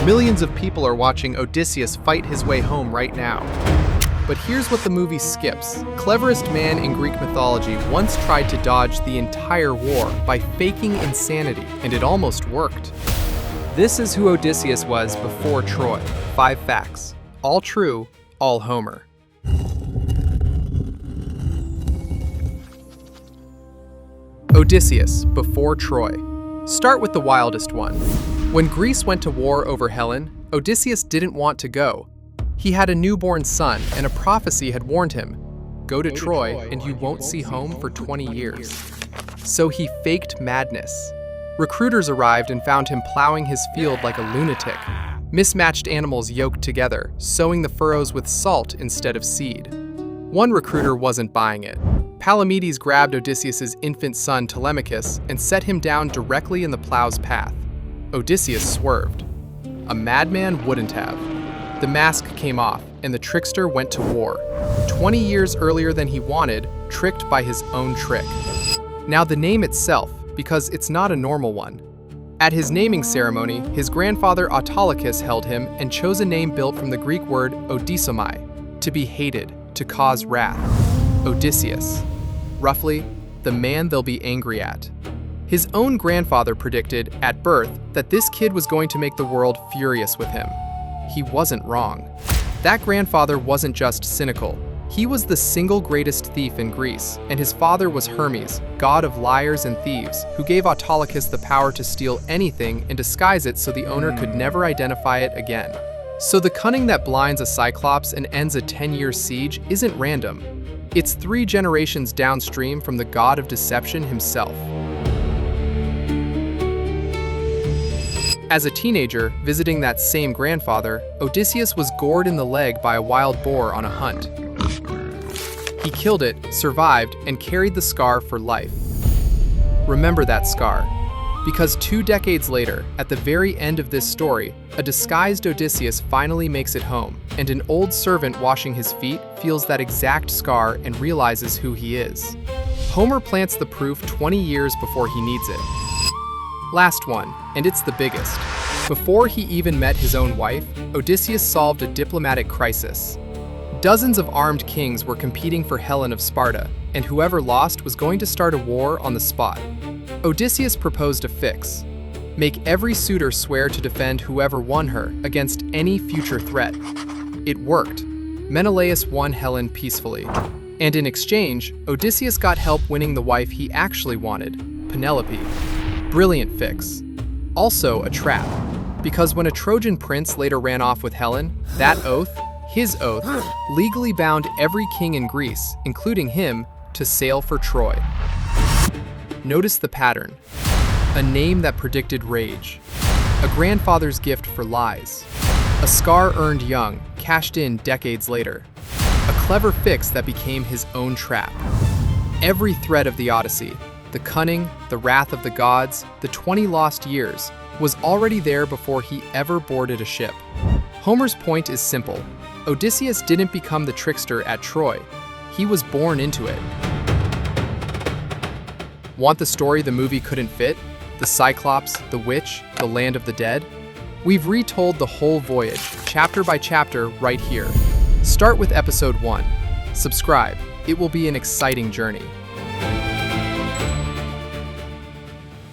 Millions of people are watching Odysseus fight his way home right now. But here's what the movie skips. Cleverest man in Greek mythology once tried to dodge the entire war by faking insanity, and it almost worked. This is who Odysseus was before Troy. 5 facts. All true, all Homer. Odysseus, before Troy. Start with the wildest one. When Greece went to war over Helen, Odysseus didn't want to go. He had a newborn son, and a prophecy had warned him, go to Troy and you won't see home for 20 years. So he faked madness. Recruiters arrived and found him plowing his field like a lunatic, mismatched animals yoked together, sowing the furrows with salt instead of seed. One recruiter wasn't buying it. Palamedes grabbed Odysseus' infant son Telemachus and set him down directly in the plow's path. Odysseus swerved. A madman wouldn't have. The mask came off, and the trickster went to war. 20 years earlier than he wanted, tricked by his own trick. Now the name itself, because it's not a normal one. At his naming ceremony, his grandfather Autolycus held him and chose a name built from the Greek word Odysomai, to be hated, to cause wrath. Odysseus. Roughly, the man they'll be angry at. His own grandfather predicted, at birth, that this kid was going to make the world furious with him. He wasn't wrong. That grandfather wasn't just cynical. He was the single greatest thief in Greece, and his father was Hermes, god of liars and thieves, who gave Autolycus the power to steal anything and disguise it so the owner could never identify it again. So the cunning that blinds a Cyclops and ends a 10-year siege isn't random. It's 3 generations downstream from the god of deception himself. As a teenager, visiting that same grandfather, Odysseus was gored in the leg by a wild boar on a hunt. He killed it, survived, and carried the scar for life. Remember that scar, because 2 decades later, at the very end of this story, a disguised Odysseus finally makes it home, and an old servant washing his feet feels that exact scar and realizes who he is. Homer plants the proof 20 years before he needs it. Last one, and it's the biggest. Before he even met his own wife, Odysseus solved a diplomatic crisis. Dozens of armed kings were competing for Helen of Sparta, and whoever lost was going to start a war on the spot. Odysseus proposed a fix. Make every suitor swear to defend whoever won her against any future threat. It worked. Menelaus won Helen peacefully. And in exchange, Odysseus got help winning the wife he actually wanted, Penelope. Brilliant fix. Also a trap, because when a Trojan prince later ran off with Helen, that oath, his oath, legally bound every king in Greece, including him, to sail for Troy. Notice the pattern. A name that predicted rage. A grandfather's gift for lies. A scar earned young, cashed in decades later. A clever fix that became his own trap. Every thread of the Odyssey, the cunning, the wrath of the gods, the 20 lost years, was already there before he ever boarded a ship. Homer's point is simple. Odysseus didn't become the trickster at Troy. He was born into it. Want the story the movie couldn't fit? The Cyclops, the witch, the land of the dead? We've retold the whole voyage, chapter by chapter, right here. Start with episode 1. Subscribe. It will be an exciting journey.